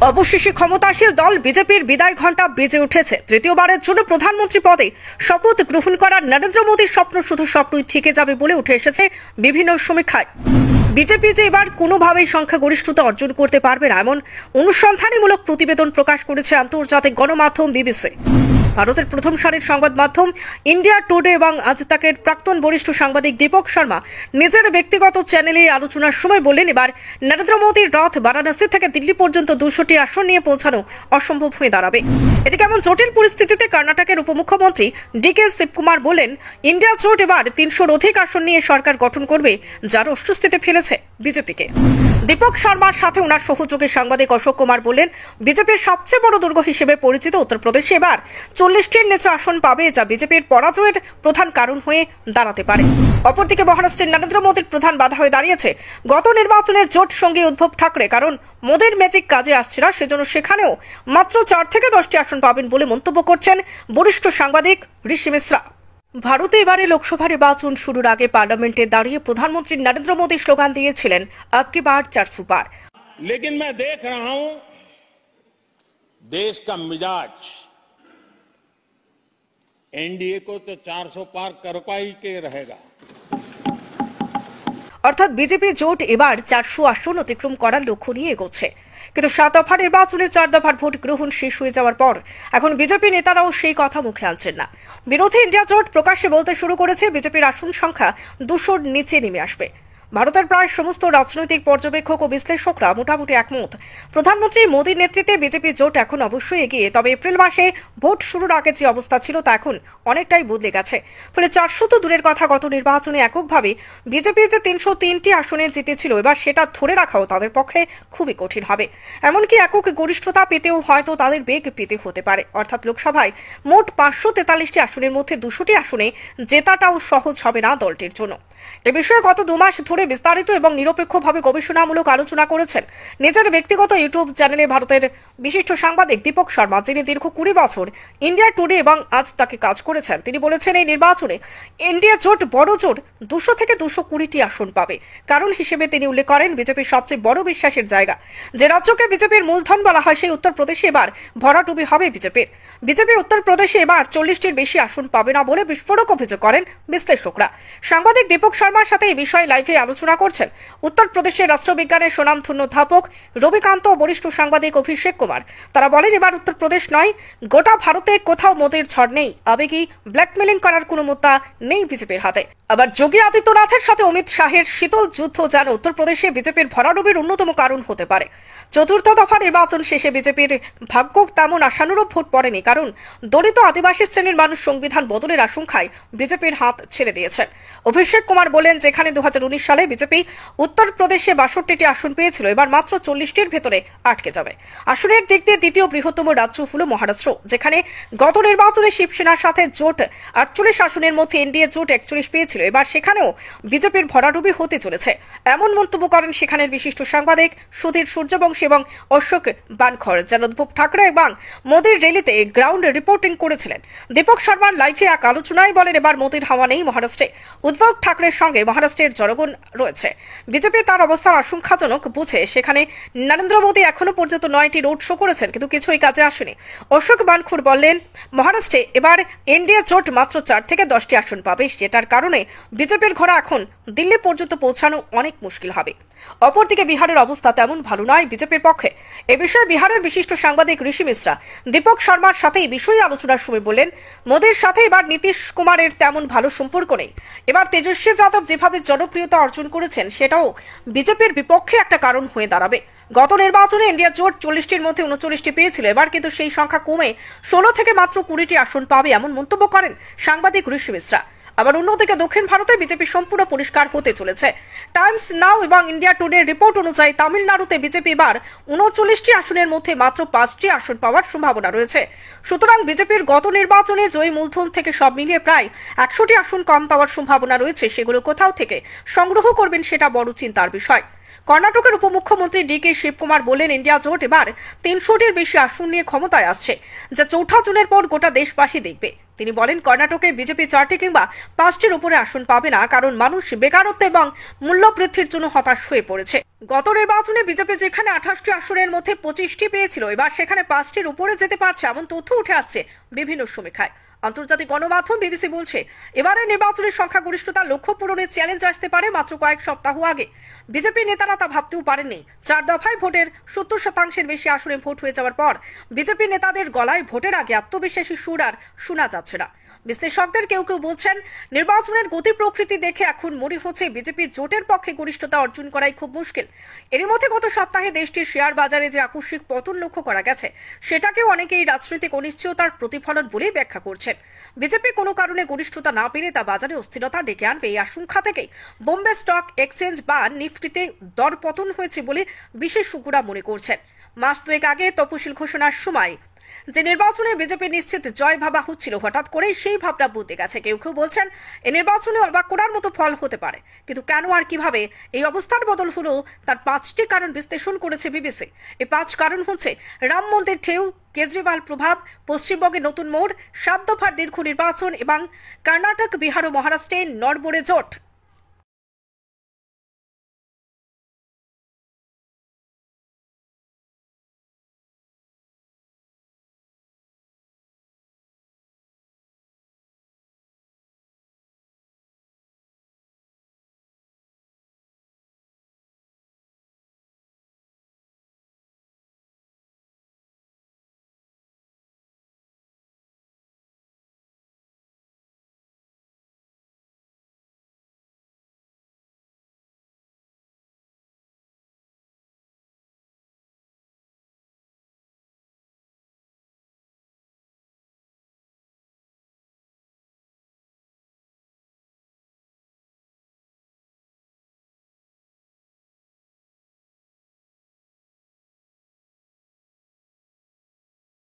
অবশেষে ক্ষমতাসীন দল বিজেপির বিদায় ঘণ্টা বেজে উঠেছে। তৃতীয়বারের জন্য প্রধানমন্ত্রী পদে শপথ গ্রহণ করার নরেন্দ্র মোদীর স্বপ্ন শুধু স্বপ্নই থেকে যাবে বলে উঠে এসেছে বিভিন্ন সমীক্ষায়। বিজেপি যে এবার কোনোভাবেই সংখ্যাগরিষ্ঠতা অর্জন করতে পারবে না এমন অনুসন্ধানীমূলক প্রতিবেদন প্রকাশ করেছে আন্তর্জাতিক গণমাধ্যম বিবিসি। ভারতের প্রথম সারির সংবাদ মাধ্যম ইন্ডিয়া টুডে এবং আজ তাকের প্রাক্তন বরিষ্ঠ সাংবাদিক দীপক শর্মা নিজের ব্যক্তিগত চ্যানেলে আলোচনার সময় বললেন, এবার নরেন্দ্র মোদীর রথ বারাণসী থেকে দিল্লি পর্যন্ত 200টি আসন নিয়ে পৌঁছানো অসম্ভব হয়ে দাঁড়াবে। এদিকে এমন জটিল পরিস্থিতিতে কর্ণাটকের উপমুখ্যমন্ত্রী ডিকে শিবকুমার বলেন, ইন্ডিয়া জোট এবার 300-র অধিক আসন নিয়ে সরকার গঠন করবে, যার অস্বস্তিতে ফেলেছে বিজেপিকে। দীপক শর্মার সাথে ওনার সহযোগী সাংবাদিক অশোক কুমার বললেন, বিজেপির সবচেয়ে বড় দুর্গ হিসেবে পরিচিত উত্তরপ্রদেশে এবার 40টির নিচে আসন পাবে, যা বিজেপির পরাজয়ের প্রধান কারণ হয়ে দাঁড়াতে পারে। অপরদিকে মহারাষ্ট্রের নরেন্দ্র মোদীর প্রধান বাধা হয়ে দাঁড়িয়েছে গত নির্বাচনের জোট সঙ্গী উদ্ধব ঠাকরে, কারণ মোদীর ম্যাজিক কাজে আসছে না, সেজন্য সেখানেও মাত্র 4 থেকে 10টি আসন পাবেন বলে মন্তব্য করছেন বরিষ্ঠ সাংবাদিক ঋষি মিশ্রা। ভারতে এবারে লোকসভা নির্বাচন শুরুর আগে পার্লামেন্টে দাঁড়িয়ে প্রধানমন্ত্রী নরেন্দ্র মোদী স্লোগান দিয়েছিলেন, अब की बार 400 पार। लेकिन मैं देख रहा हूं देश का मिजाज एनडीए को तो 400 पार कर पाई के रहेगा। অর্থাৎ বিজেপি জোট এবার 400 আসন অতিক্রম করার লক্ষ্য নিয়ে এগোচ্ছে। কিন্তু 7 দফা নির্বাচনে 4 দফার ভোট গ্রহণ শেষ হয়ে যাওয়ার পর এখন বিজেপি নেতারাও সেই কথা মুখে আনছেন না। বিরোধী ইন্ডিয়া জোট প্রকাশ্যে বলতে শুরু করেছে, বিজেপির আসন সংখ্যা 200-র নিচে নেমে আসবে। ভারতের প্রায় সমস্ত রাজনৈতিক পর্যবেক্ষক ও বিশ্লেষকরা মোটামুটি একমত, প্রধানমন্ত্রী মোদীর নেতৃত্বে বিজেপি জোট এখন অবশ্যই এগিয়ে। তবে এপ্রিল মাসে ভোট শুরুর আগে যে অবস্থা ছিল তা এখন অনেকটাই বদলে গেছে। ফলে 400 তো দূরের কথা, গত নির্বাচনে এককভাবে বিজেপি যে 303টি আসনে জিতেছিল, এবার সেটা ধরে রাখাও তাদের পক্ষে খুবই কঠিন হবে। এমনকি একক গরিষ্ঠতা পেতেও হয়তো তাদের বেগ পেতে হতে পারে। অর্থাৎ লোকসভায় মোট 543টি আসনের মধ্যে 200টি আসনে জেতাটাও সহজ হবে না দলটির জন্য। এ বিষয়ে গত 2 মাস ধরে বিস্তারিত এবং নিরপেক্ষভাবে গবেষণামূলক আলোচনা করেছেন নিজের ব্যক্তিগত ইউটিউব চ্যানেলে ভারতের বিশিষ্ট সাংবাদিক দীপক শর্মা, যিনি দীর্ঘ 20 বছর ইন্ডিয়া টুডে এবং আজ তাকে কাজ করেছেন। তিনি বলেছেন, এই নির্বাচনে ইন্ডিয়া জোট বড় জোট 200 থেকে 220টি আসন পাবে। কারণ হিসেবে তিনি উল্লেখ করেন, বিজেপির সবচেয়ে বড় বিশ্বাসের জায়গা, যে রাজ্যকে বিজেপির মূলধন বলা হয়, সেই উত্তরপ্রদেশে এবার ভরাডুবি হবে বিজেপির। বিজেপি উত্তরপ্রদেশে এবার 40টির বেশি আসন পাবে না বলে বিস্ফোরক অভিযোগ করেন বিশ্লেষকরা। সাংবাদিক দীপক শর্মার সাথে এই বিষয়ে লাইভে আলোচনা করছেন উত্তরপ্রদেশের রাষ্ট্রবিজ্ঞানের সুনামধন্য অধ্যাপক রবিকান্ত ও বরিষ্ঠ সাংবাদিক অভিষেক কুমার। তারা বলেন, এবার উত্তরপ্রদেশ নয়, গোটা ভারতে কোথাও মোদীর ঝড় নেই, আবেগী ব্ল্যাকমেলিং করার কোনো মুদ্রা নেই বিজেপির হাতে। আবার যোগী আদিত্যনাথের সাথে অমিত শাহের শীতল যুদ্ধ যেন উত্তরপ্রদেশে বিজেপির ভরাডুবির অন্যতম কারণ হতে পারে। 4র্থ দফা নির্বাচন শেষে বিজেপির ভাগ্য তেমন আশানুরূপ ভোট পড়েনি, কারণ দলিত আদিবাসী শ্রেণীর মানুষ সংবিধান বদলের আশঙ্কায় বিজেপির হাত ছেড়ে দিয়েছেন। অভিষেক কুমার বলেন, যেখানে 2019 সালে বিজেপি উত্তরপ্রদেশে 62টি আসন পেয়েছিল, এবার মাত্র 40টির ভেতরে আটকে যাবে। আসনের দিক দিয়ে দ্বিতীয় বৃহত্তম রাজ্য হল মহারাষ্ট্র, যেখানে গত নির্বাচনে শিবসেনার সাথে জোট 48 আসনের মধ্যে এনডিএ জোট 41 পেয়েছিল। এবার সেখানেও বিজেপির ভরাডুবি হতে চলেছে, এমন মন্তব্য করেন সেখানের বিশিষ্ট সাংবাদিক সুধীর সূর্যবংশী এবং অশোক বানখর, যারা উদ্ধব ঠাকরে এবং মোদীর র্যালিতে গ্রাউন্ড রিপোর্টিং করেছিলেন। দীপক শর্মার লাইভে এক আলোচনায় বলেন, এবার মোদীর হাওয়া নেই মহারাষ্ট্রে, উদ্ধব ঠাকরের সঙ্গে মহারাষ্ট্রের জনগণ রয়েছে। বিজেপি তার অবস্থার আশঙ্কাজনক বুঝে সেখানে নরেন্দ্র মোদী এখনো পর্যন্ত 9টি রোড শো করেছেন, কিন্তু কিছুই কাজে আসেনি। অশোক বানখুর বললেন, মহারাষ্ট্রে এবার এনডিএ জোট মাত্র 4 থেকে 10টি আসন পাবে, যেটার কারণে বিজেপির ঘোড়া এখন দিল্লি পর্যন্ত পৌঁছানো অনেক মুশকিল হবে। অপরদিকে বিহারের অবস্থা তেমন ভালো নয় বিজেপির পক্ষে। এ বিষয়ে বিহারের বিশিষ্ট সাংবাদিক ঋষি মিশ্রা দীপক শর্মার সাথে এই বিষয়ে আলোচনার সময় বললেন, মোদীর সাথে এবার নীতিশ কুমারের তেমন ভালো সম্পর্ক নেই। এবার তেজস্বী যাদব যেভাবে জনপ্রিয়তা অর্জন করেছেন, সেটাও বিজেপির বিপক্ষে একটা কারণ হয়ে দাঁড়াবে। গত নির্বাচনে ইন্ডিয়া জোট 40টির মধ্যে 39টি পেয়েছিল, এবার কিন্তু সেই সংখ্যা কমে 16 থেকে মাত্র 20টি আসন পাবে, এমন মন্তব্য করেন সাংবাদিক ঋষি মিশ্রা। আবার অন্যদিকে দক্ষিণ ভারতে বিজেপি সম্পূর্ণ পরিষ্কার হতে চলেছে। টাইমস নাও এবং ইন্ডিয়া টুডে রিপোর্ট অনুযায়ী তামিলনাড়ুতে বিজেপি এবার 39টি আসনের মধ্যে মাত্র 5টি আসন পাওয়ার সম্ভাবনা রয়েছে। সুতরাং বিজেপির গত নির্বাচনে জয়ী মূলধন থেকে সব মিলিয়ে প্রায় 100টি আসন কম পাওয়ার সম্ভাবনা রয়েছে। সেগুলো কোথাও থেকে সংগ্রহ করবেন সেটা বড় চিন্তার বিষয়। কর্ণাটকের উপমুখ্যমন্ত্রী ডি.কে শিবকুমার বললেন, ইন্ডিয়া জোট এবার 300টির বেশি আসন নিয়ে ক্ষমতায় আসছে, যা চৌঠা জুনের পর গোটা দেশবাসী দেখবে। তিনি বলেন, কর্ণাটকে বিজেপি 4টি কিংবা 5টির উপরে আসন পাবে না, কারণ মানুষ বেকারত্ব এবং মূল্য বৃদ্ধির জন্য হতাশ হয়ে পড়েছে। গত নির্বাচনে বিজেপি যেখানে 28টি আসনের মধ্যে 25টি পেয়েছিল, এবার সেখানে 5টির উপরে যেতে পারছে এমন তথ্য উঠে আসছে বিভিন্ন সমীক্ষায়। আন্তর্জাতিক গণমাধ্যম বিবিসি বলছে, এবারে নির্বাচনের সংখ্যাগরিষ্ঠতা লক্ষ্য পূরণের চ্যালেঞ্জ আসতে পারে মাত্র কয়েক সপ্তাহ আগে। বিজেপি নেতারা তা ভাবতেও পারেননি। 4 দফায় ভোটের 70% বেশি আসনে ভোট হয়ে যাওয়ার পর বিজেপি নেতাদের গলায় ভোটের আগে আত্মবিশ্বাসী সুর আর শোনা যাচ্ছে না। বিশ্লেষকদের কেউ কেউ বলছেন, নির্বাচনের গতি প্রকৃতি দেখে এখন মনে হচ্ছে বিজেপি জোটের পক্ষে গরিষ্ঠতা অর্জন করাই খুব মুশকিল। এরই মধ্যে গত সপ্তাহে দেশটির শেয়ার বাজারে যে আকস্মিক পতন লক্ষ্য করা গেছে, সেটাকেও অনেকেই রাজনৈতিক অনিশ্চয়তার প্রতিফলন বলেই ব্যাখ্যা করছেন। বিজেপি কোনো কারণে গরিষ্ঠতা না পেলে তা বাজারে অস্থিরতা ডেকে আনবে, এই আশঙ্কা থেকেই বোম্বে স্টক এক্সচেঞ্জ বা নিফটিতে দর পতন হয়েছে বলে বিশেষজ্ঞরা মনে করছেন। মাস দুয়েক আগে তফসিল ঘোষণার সময় যে নির্বাচনে বিজেপি নিশ্চিত জয় ভাবা হচ্ছিল, হঠাৎ করেই সেই ভাবনা বদলে গেছে। কেউ কেউ বলছেন, এই নির্বাচনে অবাক করার মতো ফল হতে পারে, কিন্তু কেন আর কিভাবে এই অবস্থার বদল হলো তার 5টি কারণ বিশ্লেষণ করেছে বিবিসি। এই 5 কারণ হচ্ছে রাম মন্দির ঢেউ, কেজরিওয়াল প্রভাব, পশ্চিমবঙ্গে নতুন মোড়, 7 দফার দীর্ঘ নির্বাচন এবং কর্ণাটক, বিহার ও মহারাষ্ট্রে নড়বড়ে জোট।